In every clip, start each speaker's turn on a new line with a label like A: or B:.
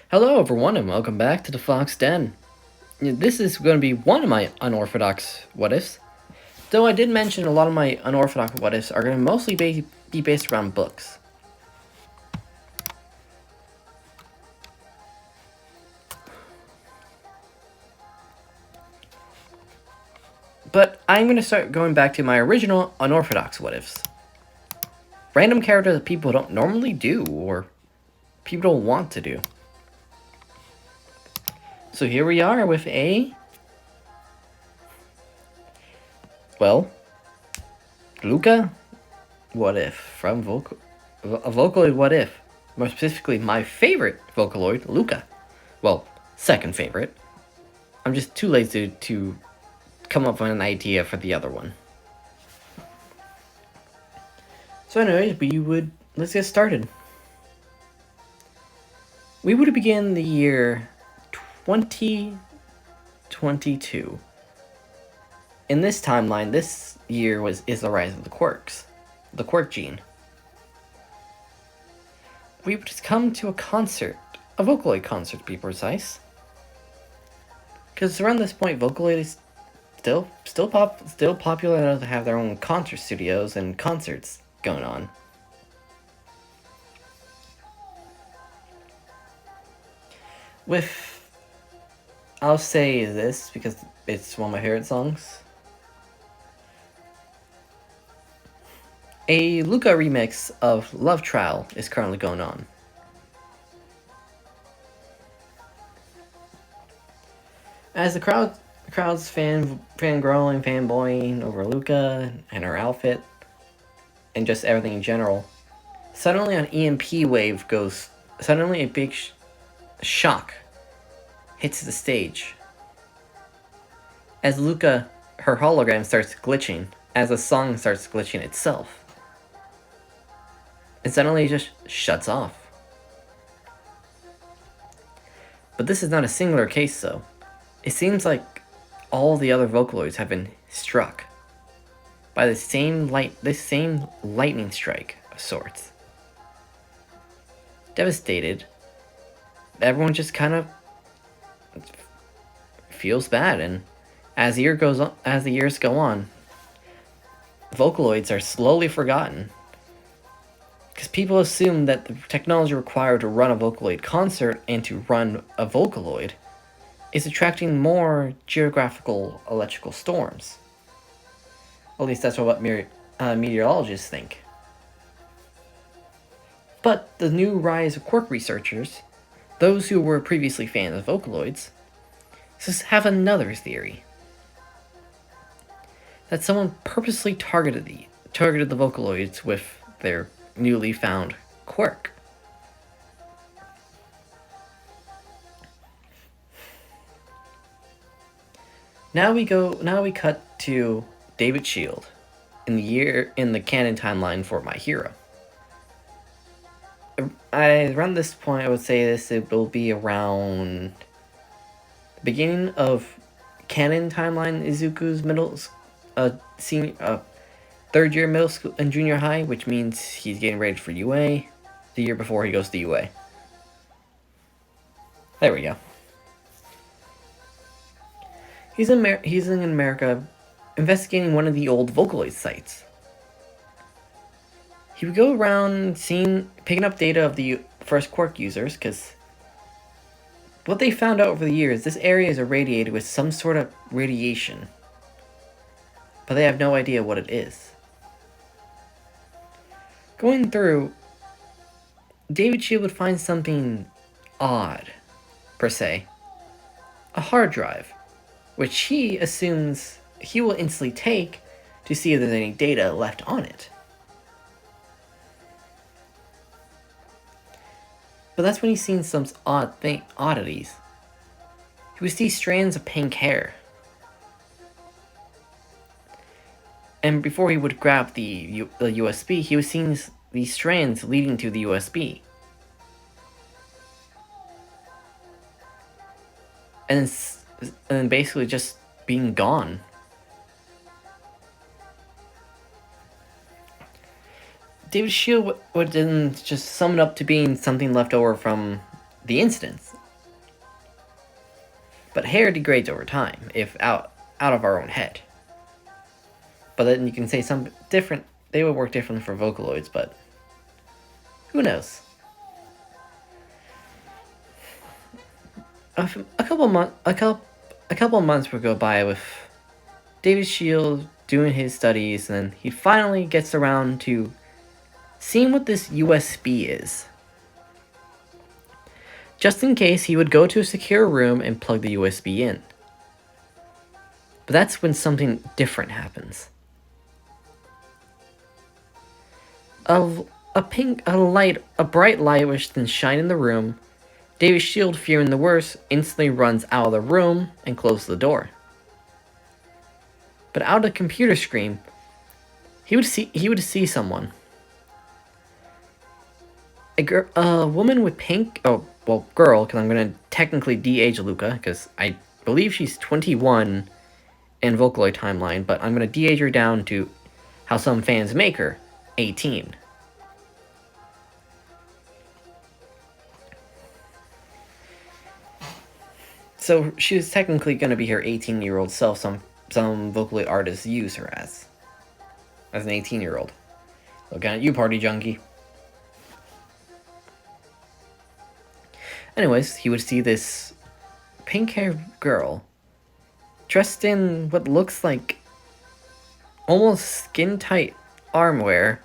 A: Hello everyone and welcome back to the Fox Den. This is going to be one of my unorthodox what-ifs. Though I did mention a lot of my unorthodox what-ifs are going to mostly be based around books. But I'm going to start going back to my original unorthodox what-ifs. Random characters that people don't normally do or people don't want to do. So here we are with Luka what if from a vocaloid what if. More specifically, my favorite vocaloid, Luka. Well, second favorite. I'm just too lazy to come up with an idea for the other one. So anyways, let's get started. We would begin the year 2022. In this timeline, this year is the rise of the quirks, the quirk gene. We would come to a concert, a Vocaloid concert to be precise. Because around this point, Vocaloid is still popular enough to have their own concert studios and concerts going on. I'll say this because it's one of my favorite songs. A Luka remix of Love Trial is currently going on. As the crowd's fangirling, fanboying over Luka and her outfit, and just everything in general, suddenly an EMP wave suddenly a big shock hits the stage. As Luka, her hologram starts glitching, as the song starts glitching itself. And suddenly it just shuts off. But this is not a singular case though. It seems like all the other Vocaloids have been struck by this same lightning strike of sorts. Devastated, everyone just kind of feels bad, and as the years go on, Vocaloids are slowly forgotten. Because people assume that the technology required to run a Vocaloid concert and to run a Vocaloid is attracting more geographical electrical storms. At least that's what meteorologists think. But the new rise of quirk researchers, those who were previously fans of Vocaloids, have another theory. That someone purposely targeted the Vocaloids with their newly found quirk. Now we cut to David Shield in the canon timeline for My Hero. Around this point, I would say it will be around the beginning of canon timeline Izuku's third year middle school and junior high, which means he's getting ready for UA the year before he goes to UA. There we go. He's in America investigating one of the old Vocaloid sites. He would go around picking up data of the first quirk users, because what they found out over the years, this area is irradiated with some sort of radiation, but they have no idea what it is. Going through, David Shield would find something odd, per se. A hard drive, which he assumes he will instantly take to see if there's any data left on it. But that's when he's seen some oddities. He would see strands of pink hair. And before he would grab the USB, he was seeing these strands leading to the USB. And then basically just being gone. David Shield would then just sum it up to being something left over from the incidents, But hair degrades over time, if out of our own head. But then you can say some different, they would work differently for vocaloids, but who knows? A couple months would go by with David Shield doing his studies, and then he finally gets around to seeing what this USB is. Just in case, he would go to a secure room and plug the USB in. But that's when something different happens. A bright light which then shine in the room. David Shield, fearing the worst, instantly runs out of the room and closes the door. But out of the computer screen, he would see someone. A woman with pink. Oh, well, girl, because I'm gonna technically de-age Luka, because I believe she's 21 in Vocaloid timeline, but I'm gonna de-age her down to how some fans make her, 18. So she's technically going to be her 18-year-old self. Some Vocaloid artists use her as an 18-year-old. Looking at you, party junkie. Anyways, he would see this pink-haired girl dressed in what looks like almost skin-tight armwear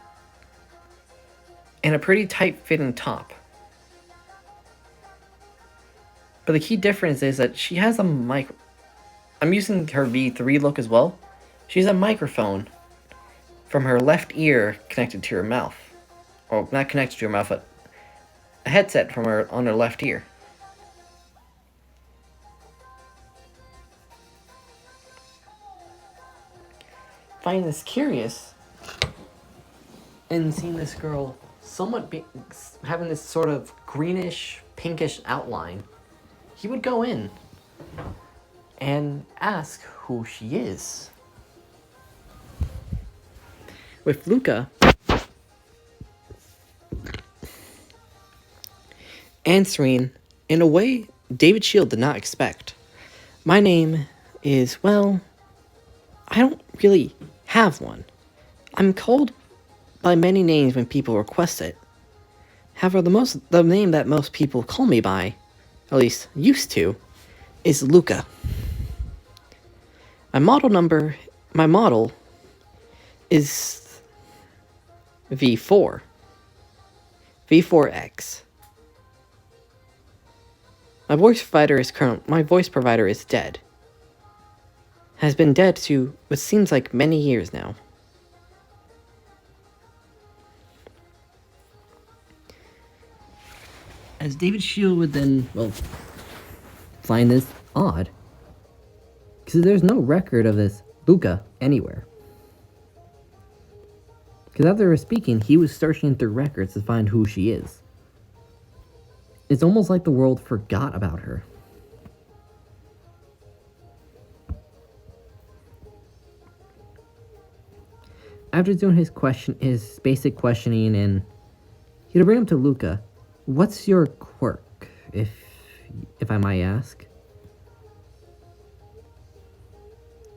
A: and a pretty tight-fitting top. But the key difference is that she has a mic. I'm using her V3 look as well. She has a microphone from her left ear connected to her mouth. Or not connected to her mouth, but a headset from her on her left ear. Finding this curious and seeing this girl somewhat having this sort of greenish, pinkish outline, he would go in and ask who she is. With Luka answering in a way David Shield did not expect. My name is, well, I don't really have one. I'm called by many names when people request it. However, the name that most people call me by, at least used to, is Luka. My model is V4. V4X. My voice provider is dead. Has been dead to what seems like many years now. As David Shield would then, find this odd. Because there's no record of this Luka anywhere. Because after they were speaking, he was searching through records to find who she is. It's almost like the world forgot about her. After doing his basic questioning, and he would bring him to Luka. What's your quirk, if I might ask?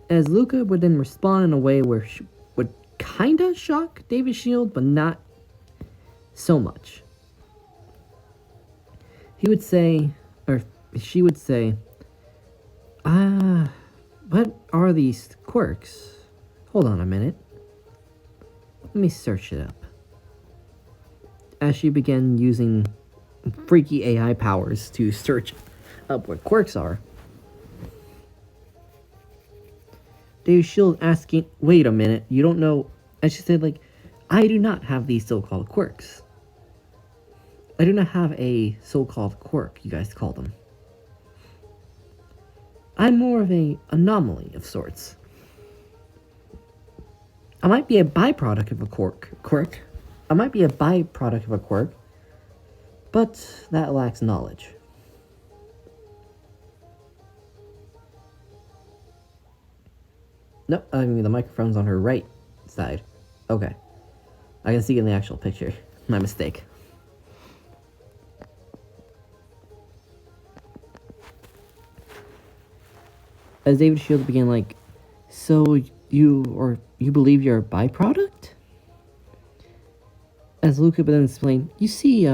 A: As Luka would then respond in a way where she would kinda shock David Shield, but not so much. He would say, or she would say, what are these quirks? Hold on a minute. Let me search it up. As she began using freaky AI powers to search up what quirks are, David Shield asking, wait a minute, you don't know, and she said, I do not have these so-called quirks. I do not have a so-called quirk, you guys call them. I'm more of an anomaly of sorts. I might be a byproduct of a quirk. I might be a byproduct of a quirk, but that lacks knowledge. Nope, I mean the microphone's on her right side. Okay. I can see it in the actual picture. My mistake. As David Shield began like, so you believe you're a byproduct? As Luka then explained, you see,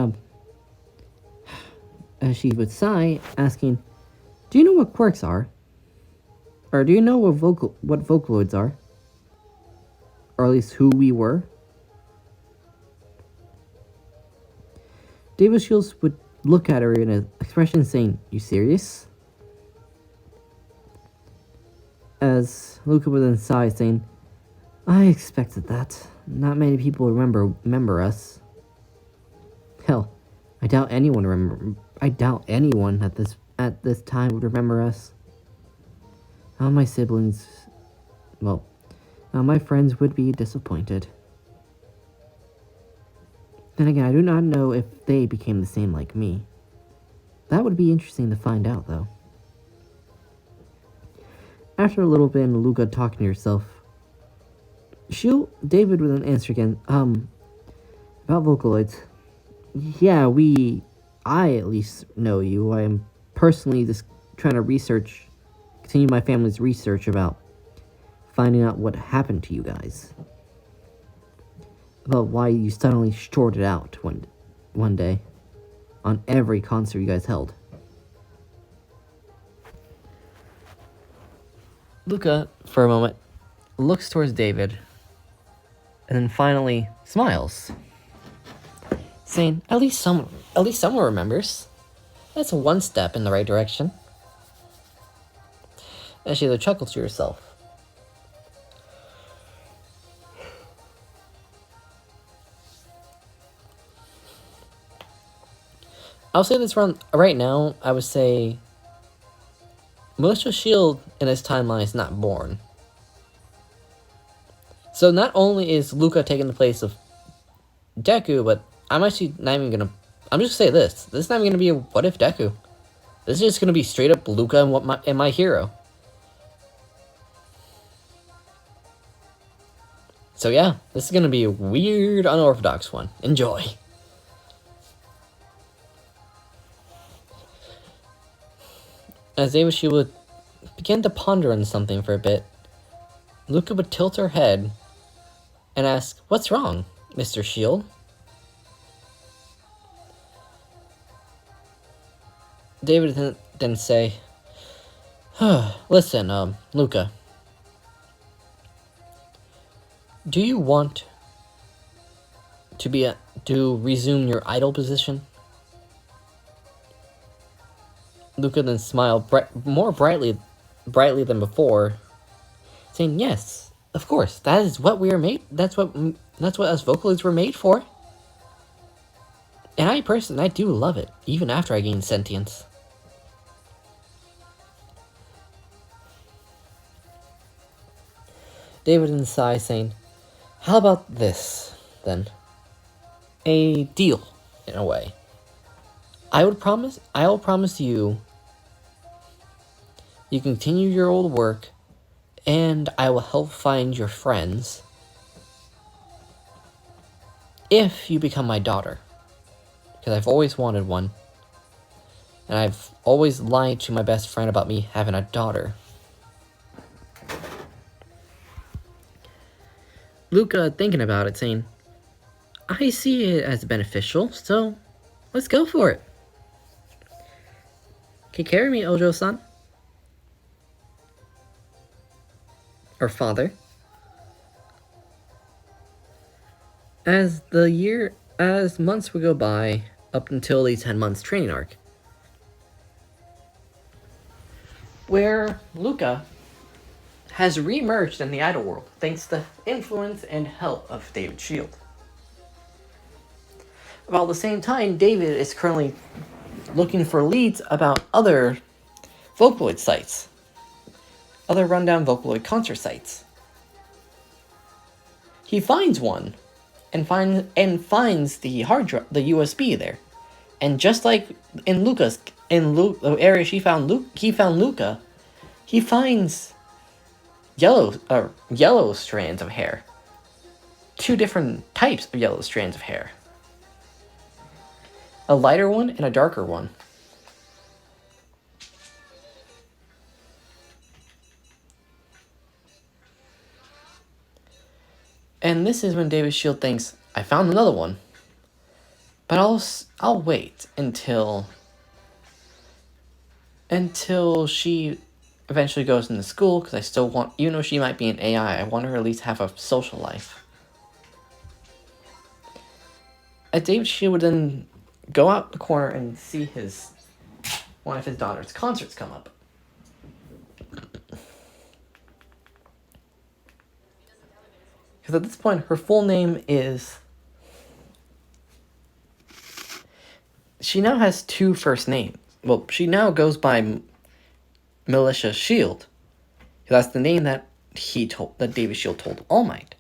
A: as she would sigh, asking, do you know what quirks are? Or do you know what vocaloids are? Or at least who we were? David Shields would look at her in an expression saying, you serious? As Luka would then sigh, saying, I expected that. Not many people remember us. Hell, I doubt anyone at this time would remember us. All my siblings, well, my friends would be disappointed. Then again, I do not know if they became the same like me. That would be interesting to find out, though. After a little bit and Luka talking to herself, David would then answer again, about vocaloids. Yeah, I at least know you. I am personally just trying to continue my family's research about finding out what happened to you guys. About why you suddenly shorted out one day on every concert you guys held. Luka, for a moment, looks towards David, and then finally smiles, saying, At least someone remembers. That's one step in the right direction. And she chuckles to herself. I'll say this right now, I would say Melissa Shield in this timeline is not born. So not only is Luka taking the place of Deku, but I'm actually not even gonna... I'm just gonna say this. This is not even gonna be a what if Deku. This is just gonna be straight up Luka and my hero. So yeah, this is gonna be a weird, unorthodox one. Enjoy. As David Shield would begin to ponder on something for a bit, Luka would tilt her head and ask, What's wrong, Mr. Shield? David would then say, Listen, Luka. Do you want to resume your idol position? Luka then smiled more brightly than before, saying, "Yes, of course. That is what we are made. That's what us vocaloids were made for. And I do love it, even after I gain sentience." David then sighed, saying, "How about this, then? A deal, in a way. I'll promise you continue your old work, and I will help find your friends if you become my daughter. Because I've always wanted one. And I've always lied to my best friend about me having a daughter." Luka thinking about it, saying, "I see it as beneficial, so let's go for it. Can you carry me, Ojo-san?" Or father. As months would go by, up until the 10 months training arc, where Luka has re-emerged in the idol world thanks to the influence and help of David Shield. While at the same time, David is currently looking for leads about other Vocaloid sites, other rundown Vocaloid concert sites. He finds one, and finds the hard drive, the USB there, and just like in the area he found Luka, he finds yellow strands of hair. 2 different types of yellow strands of hair. A lighter one and a darker one. And this is when David Shield thinks, I found another one. But I'll wait until she eventually goes into school, because I still want, even though she might be an AI, I want her to at least have a social life. As David Shield would then go out the corner and see one of his daughter's concerts come up. Because at this point, her full name is... She now has 2 first names. Well, she now goes by Militia Shield. That's the name that David Shield told All Might.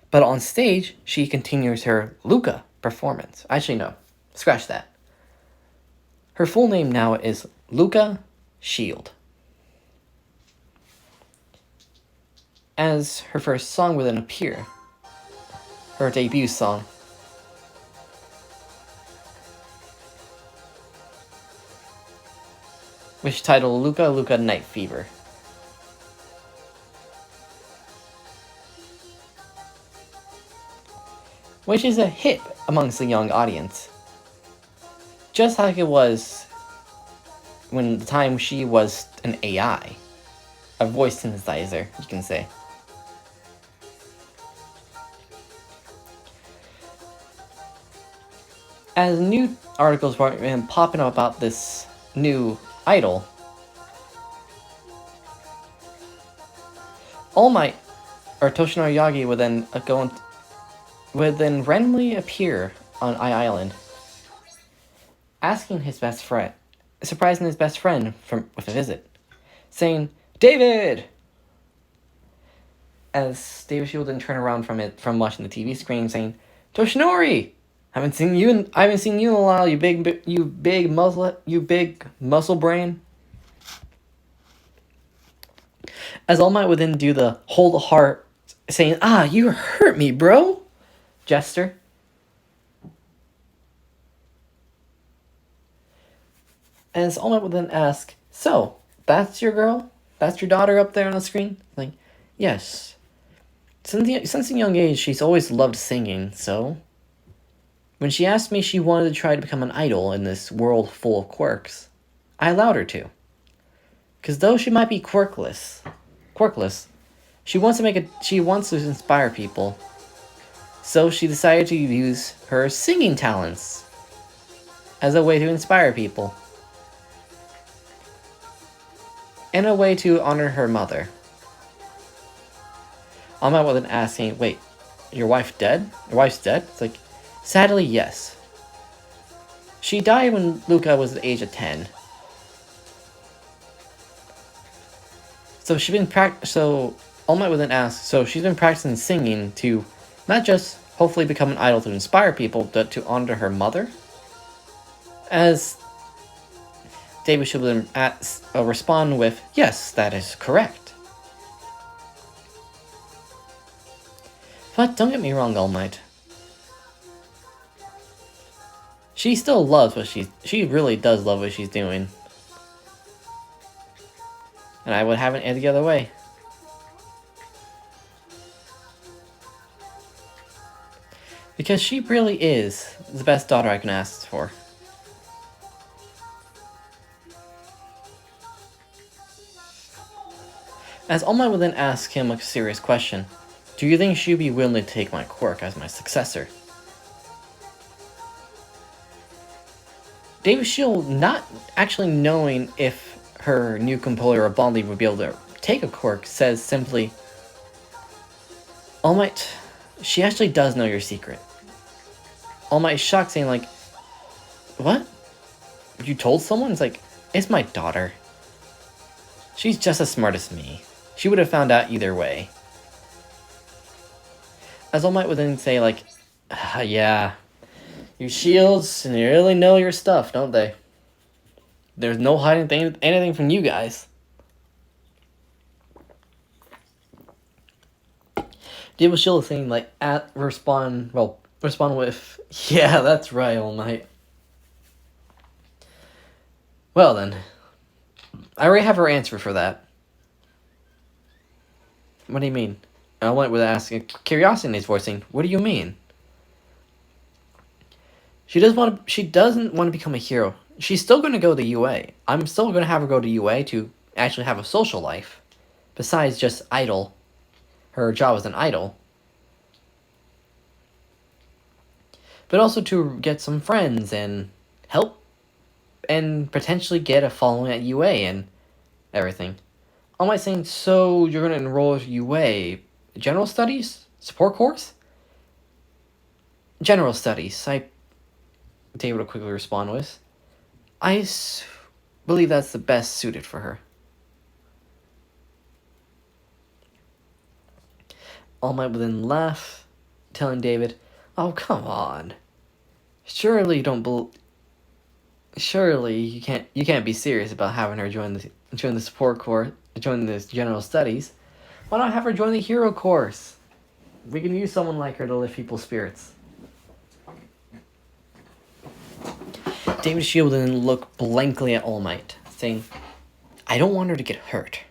A: But on stage, she continues her Luka performance. Actually, no. Scratch that. Her full name now is Luka Shield. As her first song would then appear. Her debut song. Which is titled Luka Luka Night Fever. Which is a hit amongst the young audience. Just like it was when the time she was an AI. A voice synthesizer, you can say. As new articles were popping up about this new idol, All Might, or Toshinori Yagi, would then randomly appear on Island, asking his best friend, surprising his best friend with a visit, saying, "David!" As David Shield then turn around from watching the TV screen, saying, "Toshinori! I haven't seen you in a while, you big muscle brain." As All Might would then do the hold the heart, saying, "Ah, you hurt me, bro," gesture. As All Might would then ask, "So, that's your girl? That's your daughter up there on the screen?" Like, "Yes. Since a young age, she's always loved singing, so when she asked me she wanted to try to become an idol in this world full of quirks, I allowed her to. Because though she might be quirkless, she wants to inspire people. So she decided to use her singing talents as a way to inspire people. And a way to honor her mother." All Might would then asking, "Wait, your wife's dead? Your wife's dead?" It's like, "Sadly, yes. She died when Luka was the age of 10. So All Might would then ask, so she's been practicing singing to not just hopefully become an idol to inspire people, but to honor her mother?" As David should then respond with, "Yes, that is correct." But don't get me wrong, All Might. She still loves she really does love what she's doing. And I would have it any other way. Because she really is the best daughter I can ask for. As All Might would then ask him a serious question. "Do you think she'd be willing to take my quirk as my successor?" David Shield, not actually knowing if her new composer or bond lead would be able to take a quirk, says simply, "All Might, she actually does know your secret." All Might is shocked, saying like, "What? You told someone?" It's like, "It's my daughter. She's just as smart as me. She would have found out either way." As All Might would then say like, "Yeah, you shields really know your stuff, don't they? There's no hiding anything from you guys." David Shield is saying like respond with, "Yeah, that's right, All Might." Well then, I already have her answer for that. What do you mean? And All Might with asking curiosity in his voice, saying, "What do you mean?" She doesn't want to become a hero. She's still going to go to UA. I'm still going to have her go to UA to actually have a social life, besides just idol. Her job as an idol. But also to get some friends and help and potentially get a following at UA and everything. All Might saying, so you're going to enroll at UA. General Studies? Support course? General Studies. David will quickly respond with. I believe that's the best suited for her. All Might will then laugh, telling David, "Oh, come on. Surely you can't be serious about having her join the support course, join this general studies. Why not have her join the hero course? We can use someone like her to lift people's spirits." David Shield then looked blankly at All Might, saying, "I don't want her to get hurt.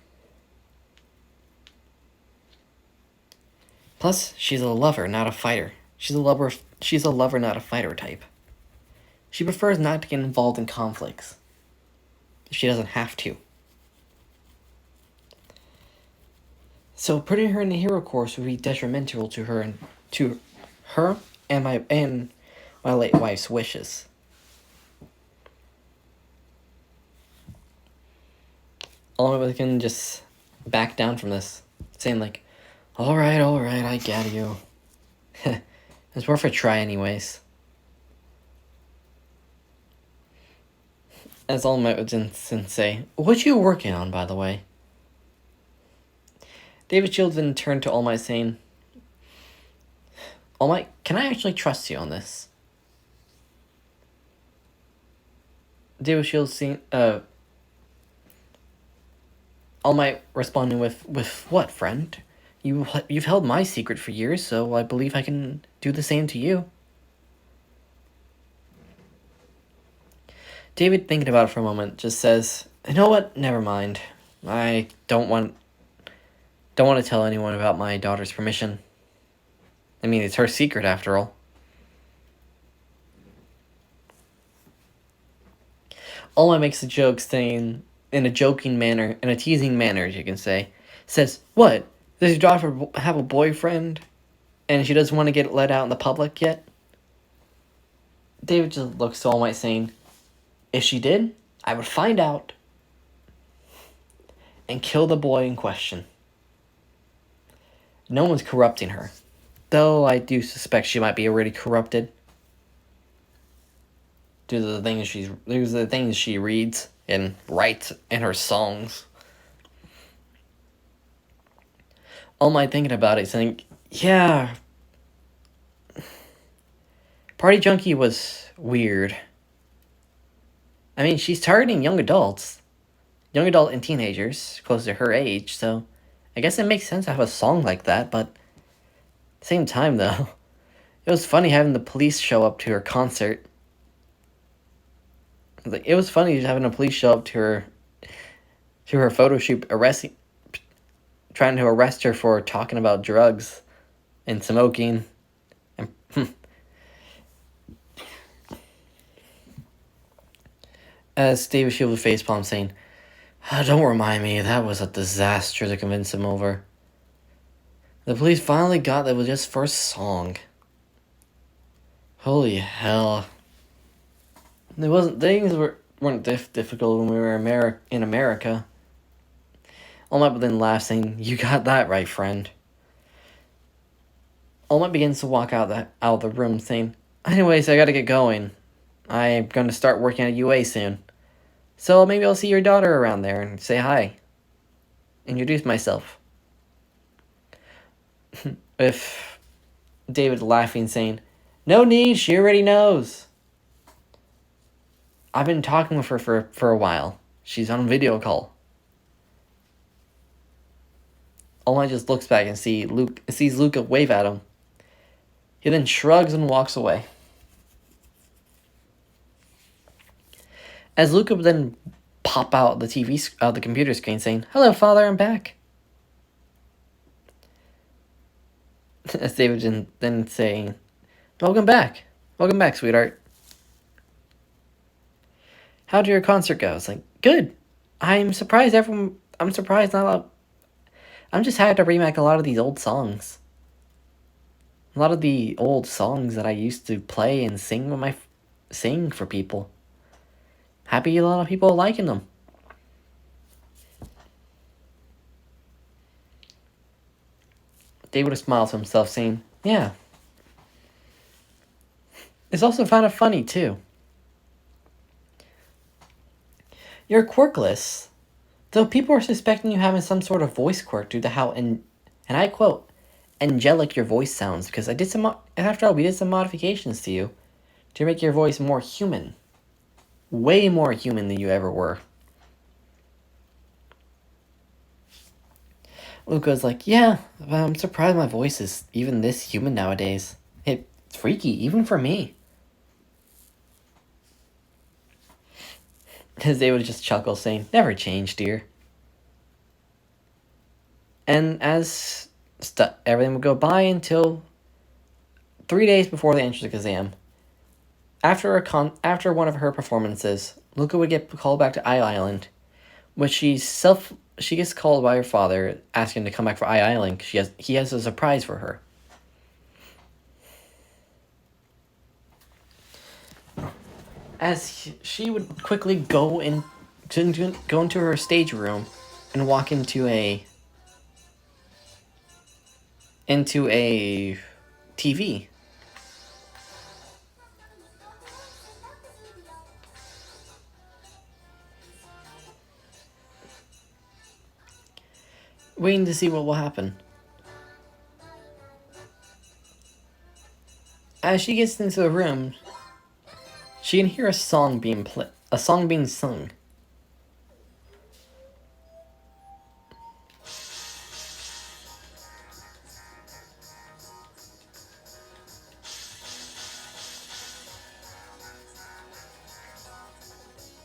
A: Plus, she's a lover, not a fighter. She's a lover, not a fighter type. She prefers not to get involved in conflicts. If she doesn't have to. So putting her in the hero course would be detrimental to her and my late wife's wishes." All Might can just back down from this, saying like, all right, I get you. It's worth a try anyways. As All Might would then say, "What you working on, by the way?" David Shields then turned to All Might, saying, "All Might, can I actually trust you on this?" David Shields saying, All Might responding with what, friend? You've held my secret for years, so I believe I can do the same to you. David, thinking about it for a moment, just says, "You know what? Never mind. I don't want to tell anyone about my daughter's permission. I mean, it's her secret after all." All Might makes a joke, saying, in a joking manner, in a teasing manner, as you can say, says, "What? Does your daughter have a boyfriend, and she doesn't want to get let out in the public yet?" David just looks to All Might, saying, "If she did, I would find out and kill the boy in question. No one's corrupting her, though I do suspect she might be already corrupted due to the things she reads and writes in her songs." All Might thinking about it, saying, "Yeah, Party Junkie was weird. I mean, she's targeting young adult and teenagers close to her age, so I guess it makes sense to have a song like that, but at the same time, though, it was funny having the police show up to her concert. It was funny having the police show up to her photo shoot, trying to arrest her for talking about drugs and smoking. And as David Shield with facepalm, saying, "Don't remind me, that was a disaster to convince him over. The police finally got that it was just for a song. Holy hell. Things weren't difficult when we were in America." All Might then laughs, saying, "You got that right, friend." All Might begins to walk out of the room, saying, "Anyways, I gotta get going. I'm gonna start working at UA soon. So maybe I'll see your daughter around there and say hi. Introduce myself." With David laughing, saying, "No need, she already knows. I've been talking with her for a while. She's on video call." All Might just looks back and sees Luka wave at him. He then shrugs and walks away. As Luka would then pop out the computer screen, saying, "Hello, father, I'm back." As they would then say, welcome back. Welcome back, sweetheart. How did your concert go? It's like, good. I'm surprised not a lot. I'm just happy to remake a lot of these old songs. A lot of the old songs that I used to play and sing for people. Happy a lot of people are liking them. David would smile to himself, saying, yeah. It's also kind of funny, too. You're quirkless, though people are suspecting you having some sort of voice quirk due to how, and I quote, angelic your voice sounds, because after all, we did some modifications to you to make your voice more human. Way more human than you ever were. Luka's like, yeah, I'm surprised my voice is even this human nowadays. It's freaky, even for me. As they would just chuckle, saying, never change, dear. And as everything would go by until 3 days before the entrance exam. After one of her performances, Luka would get called back to Island, which she gets called by her father, asking to come back for Island. He has a surprise for her. As she would quickly go into her stage room and walk into a TV. Waiting to see what will happen. As she gets into the room, she can hear a song being sung.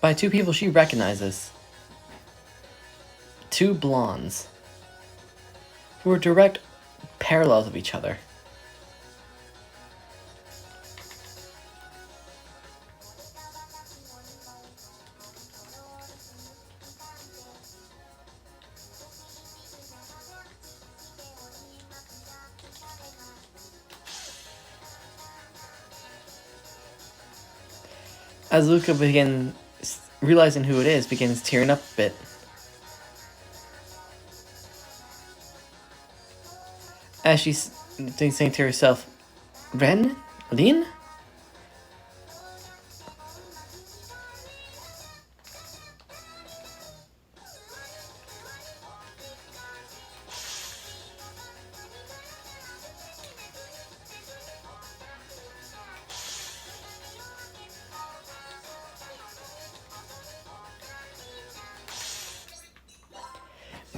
A: By two people she recognizes. Two blondes who are direct parallels of each other. As Luka begins realizing who it is, begins tearing up a bit. As she's saying to herself, Lin?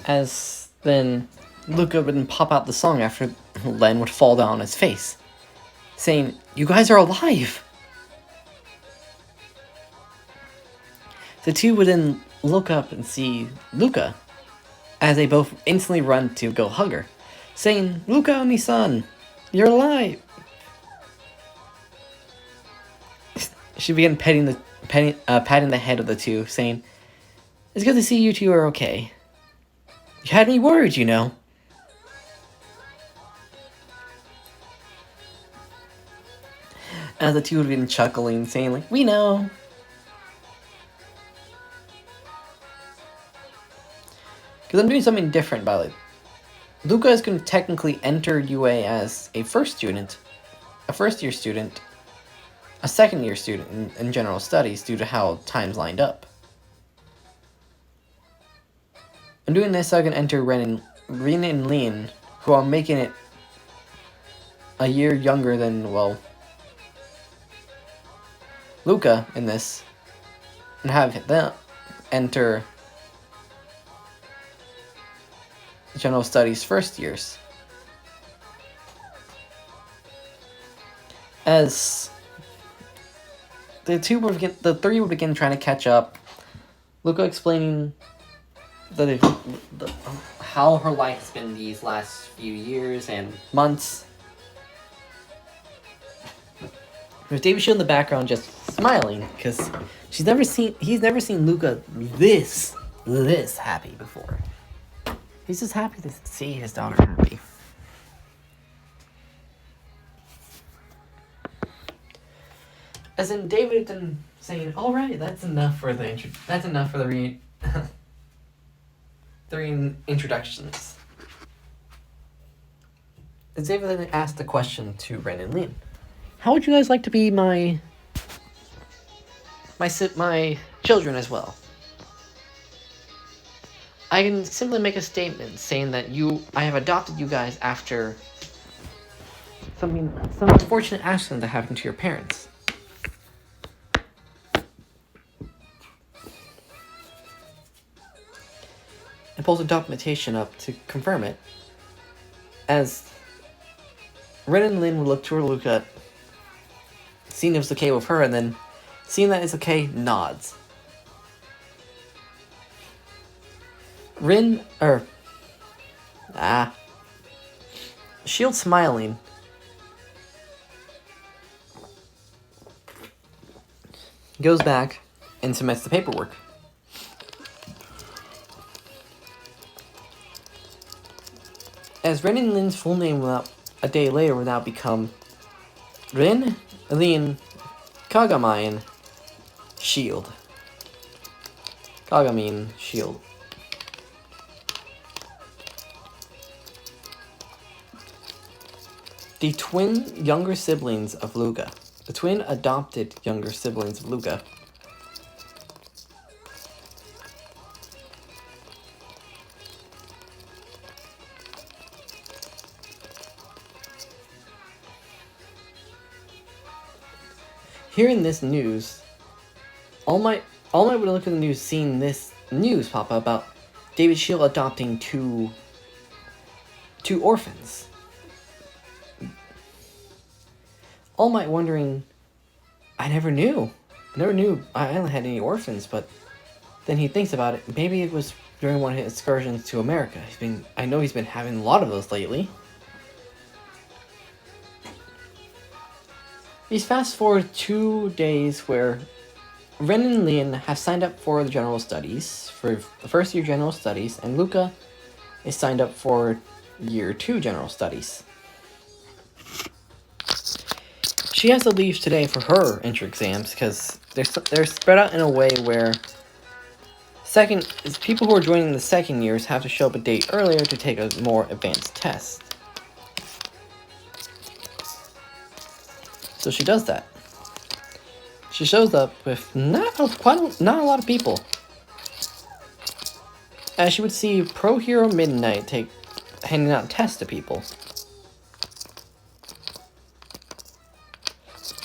A: As then Luka would pop out the song after Len would fall down on his face, saying, you guys are alive! The two would then look up and see Luka, as they both instantly run to go hug her, saying, Luka, Oni-san, you're alive! She began patting the head of the two, saying, it's good to see you two are okay. You had me worried, you know. As the two would have been chuckling, saying, like, we know. Because I'm doing something different about it. Luka is going to technically enter UA as a first-year student, a second-year student in general studies due to how time's lined up. I'm doing this so I can enter Ren and Lin, who are making it a year younger than, well, Luka in this, and have them enter general studies first years. As the three would begin trying to catch up, Luka explaining how her life's been these last few years and months, There's David Shield in the background just smiling because he's never seen Luka this happy before. He's just happy to see his daughter happy. As in David then saying, "All right, that's enough for the introductions." As David then asked the question to Ren and Lin, "How would you guys like to be my children as well?" I can simply make a statement saying that I have adopted you guys after some unfortunate accident that happened to your parents. And pulls a documentation up to confirm it, as Ren and Lin would look to Luka, seeing if it's okay with her, and then seeing that it's okay, nods. Shield smiling. Goes back and submits the paperwork. As Ren and Lin's full name a day later will now become Ren, Lin, Kagamine, Shield. Kagamine, Shield. The twin younger siblings of Luka. The twin adopted younger siblings of Luka. Hearing this news, All Might would look at the news, seeing this news pop up about David Shield adopting two orphans. All Might wondering, I never knew I only had any orphans, but then he thinks about it, maybe it was during one of his excursions to America. I know he's been having a lot of those lately. These fast forward 2 days where Ren and Lin have signed up for the general studies, for the first year general studies, and Luka is signed up for year 2 general studies. She has to leave today for her entry exams because they're spread out in a way where people who are joining the second years have to show up a day earlier to take a more advanced test. So she does that. She shows up with not a lot of people. As she would see Pro Hero Midnight handing out tests to people.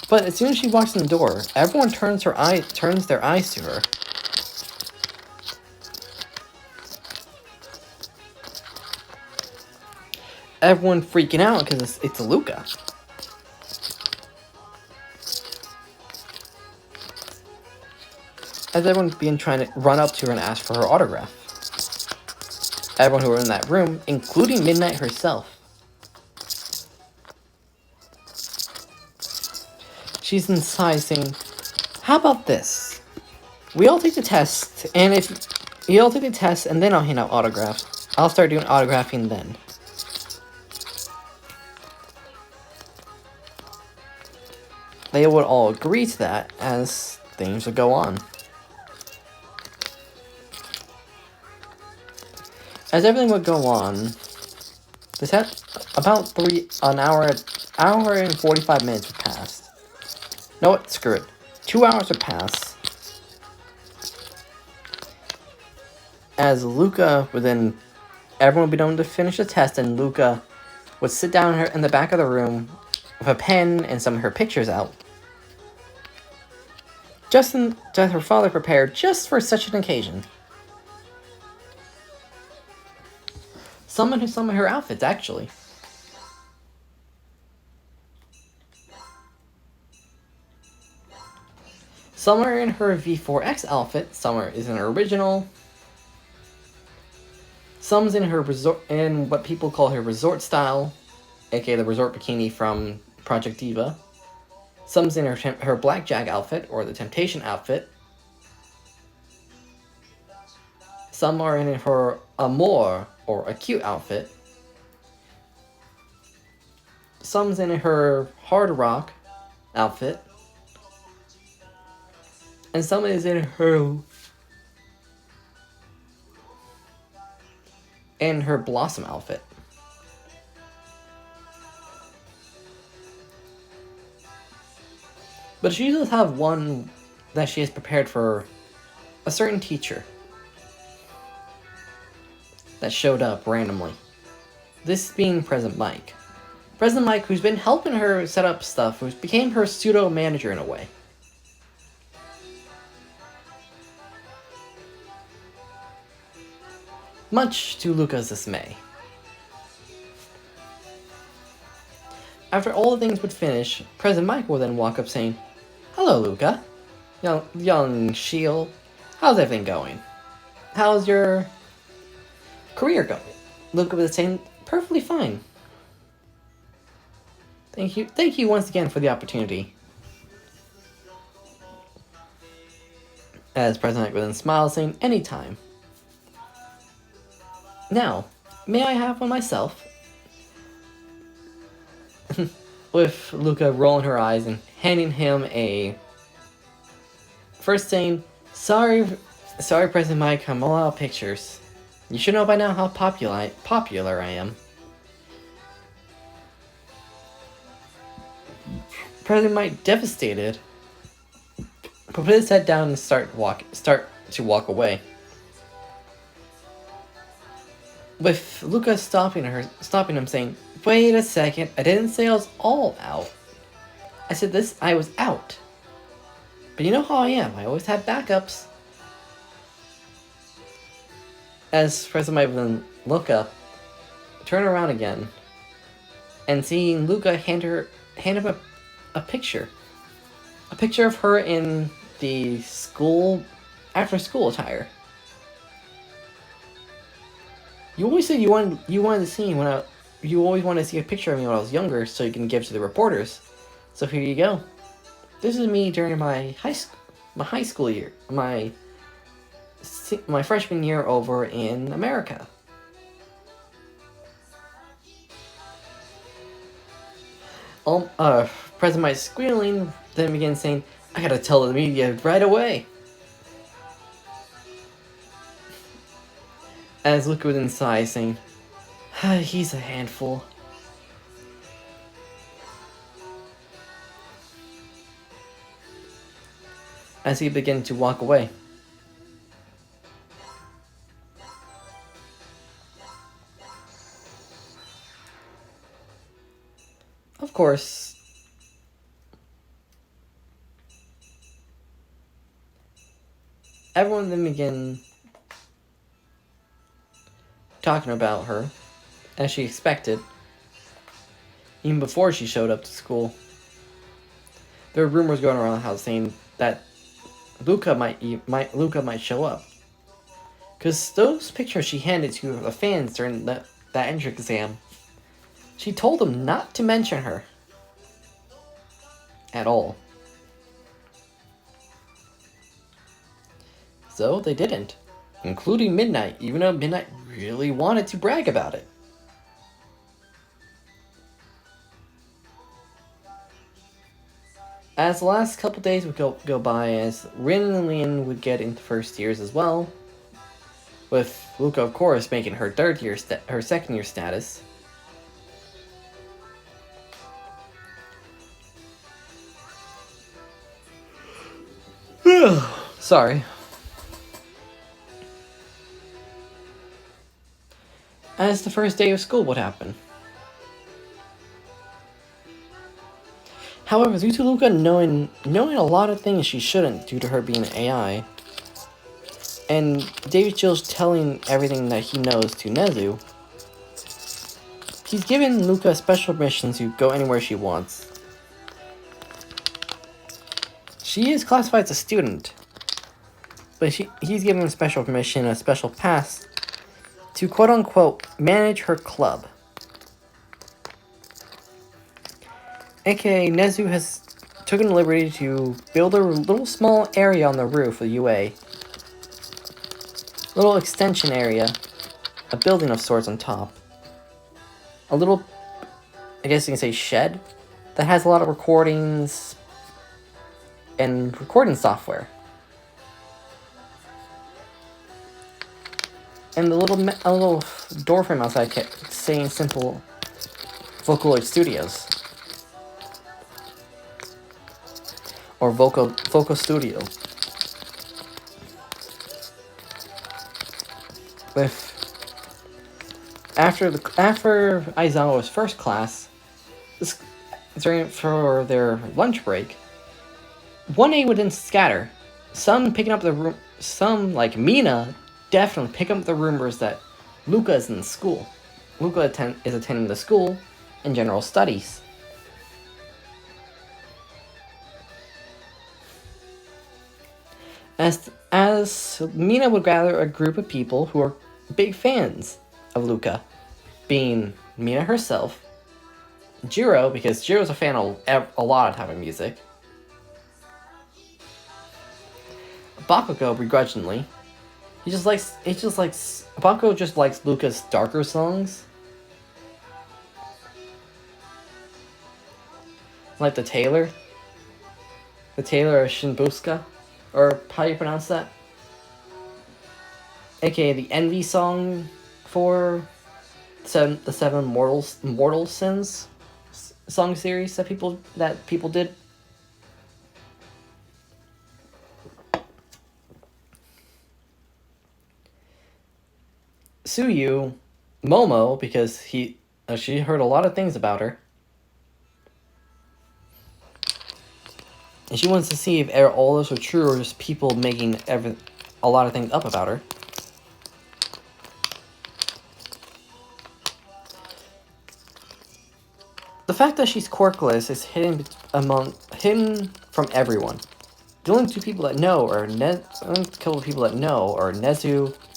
A: But as soon as she walks in the door, everyone turns their eyes to her. Everyone freaking out because it's Luka. As everyone began trying to run up to her and ask for her autograph. Everyone who were in that room, including Midnight herself. She's inside saying, "How about this? We all take the test, and if you all take the test, and then I'll hand out autographs. I'll start doing autographing then." They would all agree to that as things would go on. As everything would go on, this had about an hour and 45 minutes would pass. No, what? Screw it. 2 hours would pass. As Luka would then, everyone would be done to finish the test, and Luka would sit down in the back of the room with a pen and some of her pictures out. That her father prepared just for such an occasion. Some of her outfits, actually. Some are in her V4X outfit, some is in her original. Some's in what people call her resort style, aka the resort bikini from Project Diva. Some's in her blackjack outfit or the temptation outfit. Some are in her amour or acute outfit. Some's in her hard rock outfit. And some is in her blossom outfit. But she does have one that she has prepared for a certain teacher that showed up randomly. This being President Mike. President Mike, who's been helping her set up stuff, who became her pseudo-manager in a way. Much to Luka's dismay. After all the things would finish, President Mike will then walk up saying, "Hello, Luka. Young Shield. How's everything going? How's your career going?" Luka was saying, "Perfectly fine. Thank you once again for the opportunity." As President Mike will then smile, saying, "Anytime. Now, may I have one myself?" With Luka rolling her eyes and handing him a... First saying, Sorry, President Mike, I'm all out of pictures. You should know by now how popular I am." President Mike, devastated, put his head down and start to walk away. With Luka stopping him, saying, "Wait a second, I didn't say I was all out. I said I was out. But you know how I am, I always have backups." As President Mike then look up, turn around again, and seeing Luka hand him a picture. A picture of her in the after school attire. You always said you wanted to see me you always wanted to see a picture of me when I was younger so you can give to the reporters. So here you go. This is me during my high school year, my freshman year over in America. President Mike squealing, then began saying, "I gotta tell the media right away." As Luka would sigh, saying, "He's a handful." As he began to walk away. Of course, everyone then began talking about her, as she expected, even before she showed up to school. There were rumors going around the house saying that Luka might show up, because those pictures she handed to the fans during that entrance exam, she told them not to mention her at all. So they didn't, including Midnight, even though Midnight really wanted to brag about it. As the last couple days would go by, as Rin and Lin would get into first years as well, with Luka, of course, making her second year status. Sorry. As the first day of school would happen. However, due to Luka knowing a lot of things she shouldn't due to her being an AI, and David Chill's telling everything that he knows to Nezu, he's given Luka special permission to go anywhere she wants. She is classified as a student, but he's given special permission, a special pass, to quote-unquote manage her club. AKA Nezu has took the liberty to build a little small area on the roof of UA. Little extension area, a building of sorts on top. A little, I guess you can say, shed that has a lot of recordings and recording software. And a little door frame outside kept saying simple Vocaloid Studios. Or Vocal Studio. After Aizawa's first class, for their lunch break, 1A would then scatter. Some picking up the room. Some, like Mina, definitely pick up the rumors that Luka is in school. Luka is attending the school in general studies. As Mina would gather a group of people who are big fans of Luka, being Mina herself, Jiro, because Jiro's a fan of a lot of type of music, Bakugo begrudgingly. Bakugo just likes Luka's darker songs. Like the Tailor of Shinbuska, or how do you pronounce that? AKA the Envy song for the Seven Mortal Sins song series that people did. Tsuyu, Momo, because she heard a lot of things about her. And she wants to see if all those are true or just people making a lot of things up about her. The fact that she's quirkless is hidden from everyone. The only two people that know are Nezu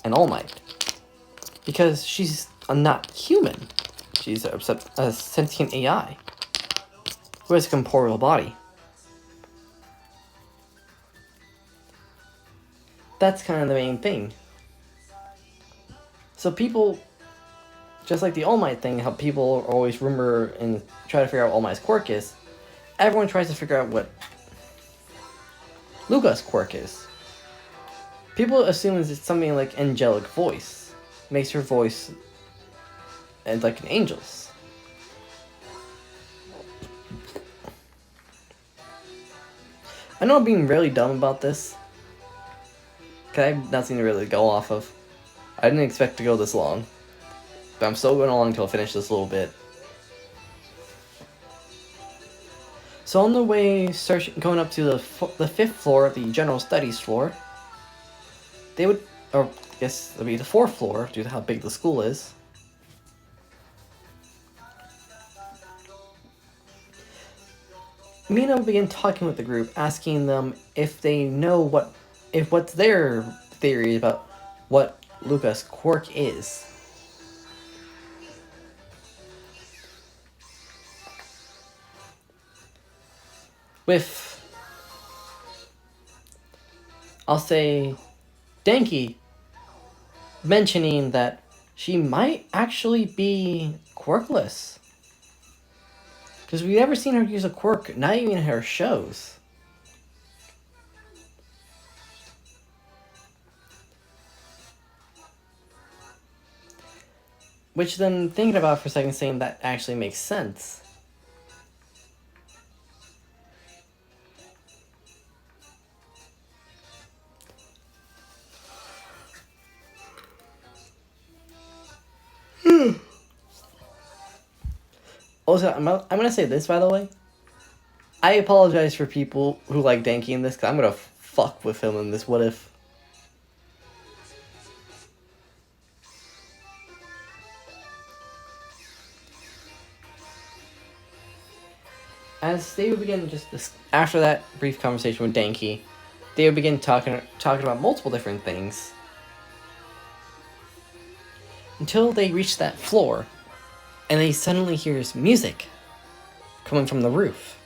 A: and All Might. Because she's not human. She's a sentient AI who has a corporeal body. That's kind of the main thing. So people, just like the All Might thing, how people always rumor and try to figure out what All Might's quirk is, everyone tries to figure out what Luka's quirk is. People assume it's something like angelic voice. Makes her voice and like an angel's. I know I'm being really dumb about this, because I have nothing to really go off of. I didn't expect to go this long, but I'm still going along until I finish this little bit. So on the way, going up to the 5th floor of the general studies floor, they would, or I guess it'll be the 4th floor due to how big the school is. Mina will begin talking with the group, asking them if they know what's their theory about what Luka's quirk is. With, I'll say, Denki mentioning that she might actually be quirkless. Because we've never seen her use a quirk, not even in her shows. Which then, thinking about it for a second, saying that actually makes sense. Also, I'm gonna say this, by the way. I apologize for people who like Denki in this, because I'm gonna fuck with him in this what if. As they would begin after that brief conversation with Denki, they would begin talking about multiple different things. Until they reach that floor, and they suddenly hears music coming from the roof.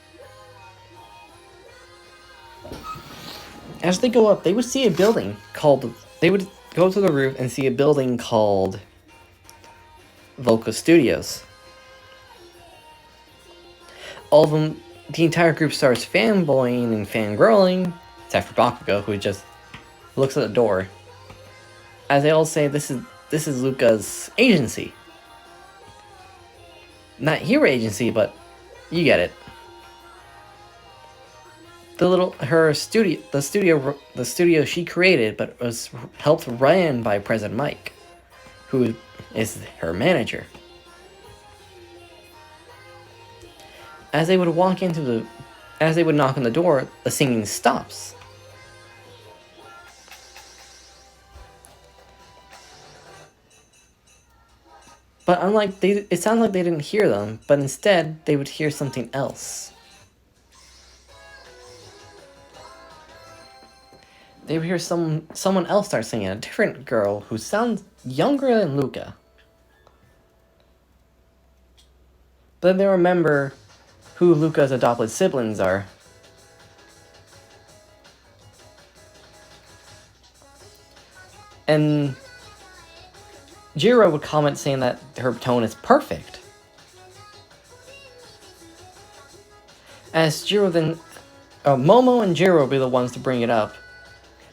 A: As they go up, they would see a building called... They would go to the roof and see a building called Vocal Studios. All of them, the entire group starts fanboying and fangirling, except for Bakugo, who just looks at the door. As they all say, this is Luka's agency. Not hero agency, but you get it. The studio she created, but was helped run by President Mike, who is her manager. As they would knock on the door, the singing stops. But it sounds like they didn't hear them, but instead they would hear something else. They would hear someone else start singing, a different girl who sounds younger than Luka. But then they remember who Luka's adopted siblings are. And Jiro would comment saying that her tone is perfect. As Jiro then... Momo and Jiro will be the ones to bring it up.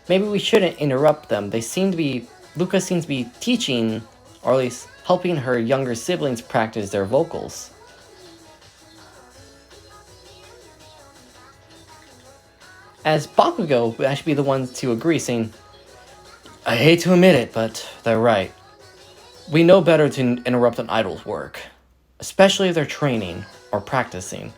A: Maybe we shouldn't interrupt them. Luka seems to be teaching, or at least helping her younger siblings practice their vocals. As Bakugo would actually be the ones to agree, saying, I hate to admit it, but they're right. We know better to interrupt an idol's work, especially if they're training or practicing.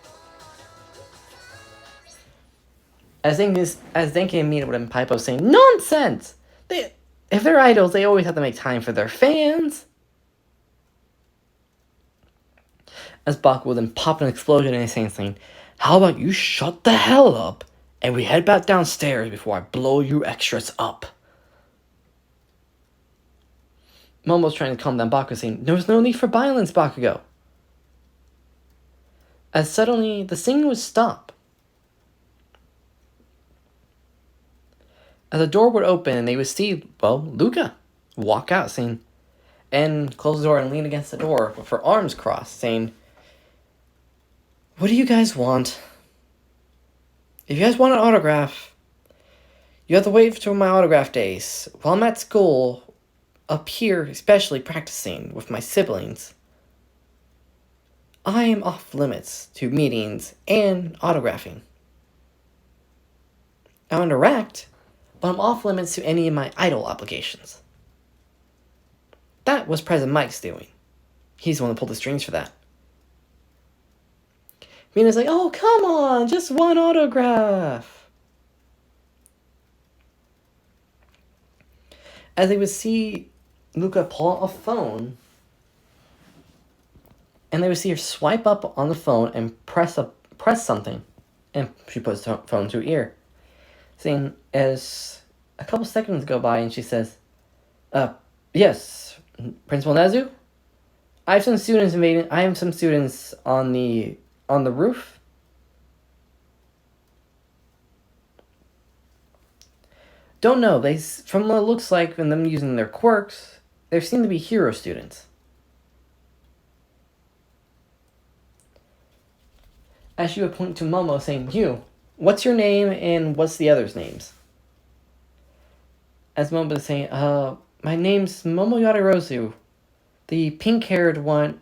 A: As Denki and Mina would have Paipo saying, nonsense! If they're idols, they always have to make time for their fans. As Baku would then pop an explosion and saying, how about you shut the hell up and we head back downstairs before I blow you extras up. Momo's trying to calm down Bakugo, saying, there was no need for violence, Bakugo. As suddenly, the singing would stop. As the door would open and they would see, Luka walk out, and close the door and lean against the door with her arms crossed, saying, what do you guys want? If you guys want an autograph, you have to wait till my autograph days. While I'm at school, up here, especially practicing with my siblings, I am off limits to meetings and autographing. I'll interact, but I'm off limits to any of my idol obligations. That was President Mike's doing. He's the one that pulled the strings for that. Mina's like, oh, come on, just one autograph. As they would see Luka pull out a phone, and they would see her swipe up on the phone and press something, and she puts the phone to her ear, saying, as a couple seconds go by, and she says, yes, Principal Nezu? I have some students on the roof. Don't know, from what it looks like and them using their quirks, there seem to be hero students. As she would point to Momo, saying, you, what's your name and what's the others' names? As Momo was saying, my name's Momo Yadarozu. The pink-skinned one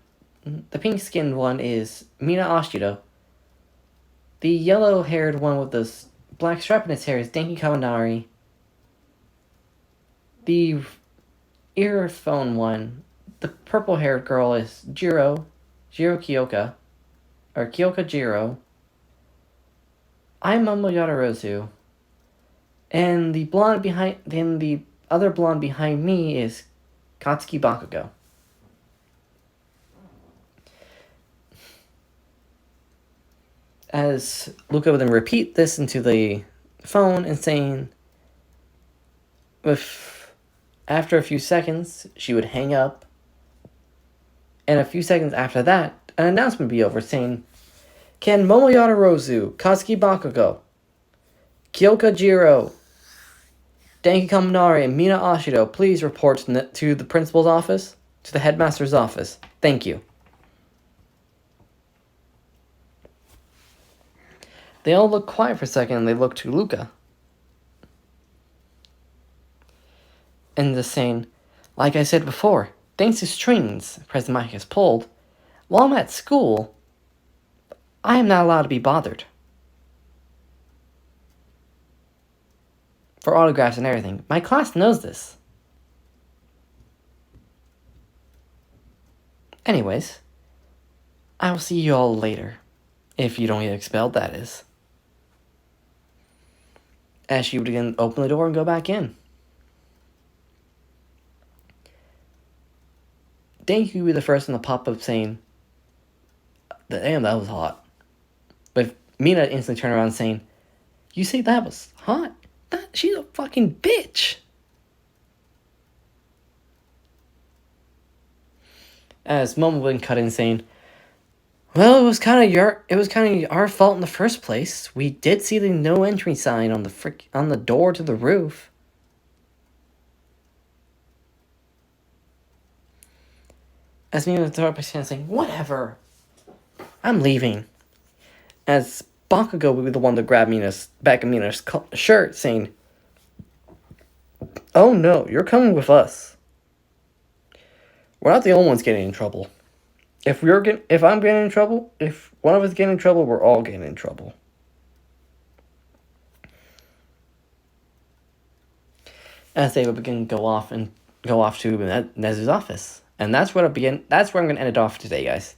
A: is Mina Ashido. The yellow-haired one with the black stripe in his hair is Denki Kaminari. The earphone one, the purple-haired girl is Jiro Kyoka, or Kyoka Jiro. I'm Momo Yadarozu. And the other blonde behind me is Katsuki Bakugo. As Luka would then repeat this into the phone and saying, after a few seconds, she would hang up. And a few seconds after that, an announcement would be over saying, Ken Momo Yadarozu, Katsuki Bakugo, Kyoka Jiro, Denki Kaminari and Mina Ashido, please report to the principal's office, to the headmaster's office. Thank you. They all look quiet for a second, and they look to Luka. And just saying, like I said before, thanks to strings President Mike has pulled, while I'm at school, I am not allowed to be bothered. For autographs and everything. My class knows this. Anyways, I will see you all later. If you don't get expelled, that is. As she would again open the door and go back in. Thank you be the first one to pop up saying, damn, that was hot. But Mina instantly turned around saying, you say that was hot? She's a fucking bitch. As Momo would cut in saying, well, it was kind of our fault in the first place. We did see the no entry sign on the door to the roof. As Mina would throw up his hand saying, whatever. I'm leaving. As Bakugo would be the one to grab back of Mina's shirt, saying, oh no, you're coming with us. We're not the only ones getting in trouble. If I'm getting in trouble, if one of us getting in trouble, we're all getting in trouble. As they would begin to go off to Nezu's office. And that's where I'm going to end it off today, guys.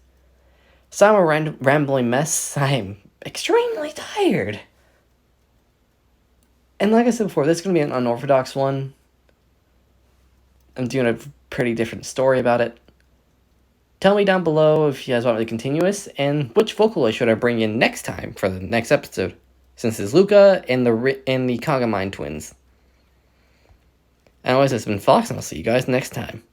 A: So I'm a rambling mess. I'm extremely tired. And like I said before, this is going to be an unorthodox one. I'm doing a pretty different story about it. Tell me down below if you guys want me to continue this, and which vocaloid should I bring in next time for the next episode, since it's Luka and the Kagamine twins. Anyways, it's been Fox, and I'll see you guys next time.